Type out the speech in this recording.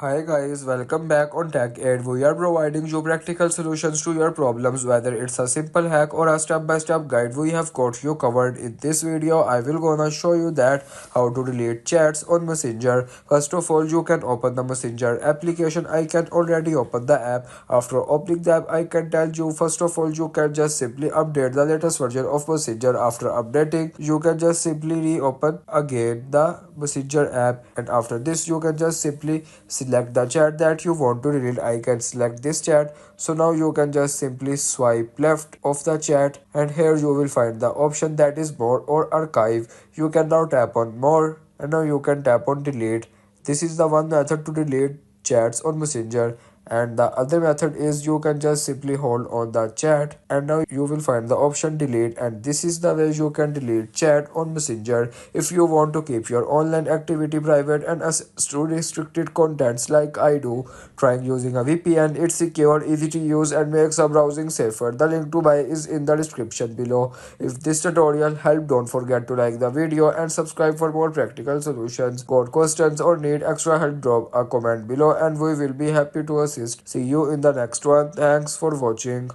Hi guys, welcome back on Tech Aid. We are providing you practical solutions to your problems, whether it's a simple hack or a step-by-step guide. We have got you covered. In this video, I will gonna show you that how to delete chats on Messenger. First of all, you can open the Messenger application. I can already open the app. After opening the app, I can tell you first of all you can just simply update the latest version of Messenger. After updating, you can just simply reopen again the Messenger app, and after this you can just simply select the chat that you want to delete. I can select this chat. So now you can just simply swipe left of the chat, and here you will find the option that is more or archive. You can now tap on more, and now you can tap on delete. This is the one method to delete chats on Messenger, and the other method is you can just simply hold on the chat, and now you will find the option delete, and this is the way you can delete chat on Messenger. If you want to keep your online activity private and access to restricted contents like I do, trying using a VPN. It's secure, easy to use, and makes our browsing safer. The link to buy is in the description below. If this tutorial helped, don't forget to like the video and subscribe for more practical solutions. Got questions or need extra help, drop a comment below and we will be happy to assist. See you in the next one. Thanks for watching.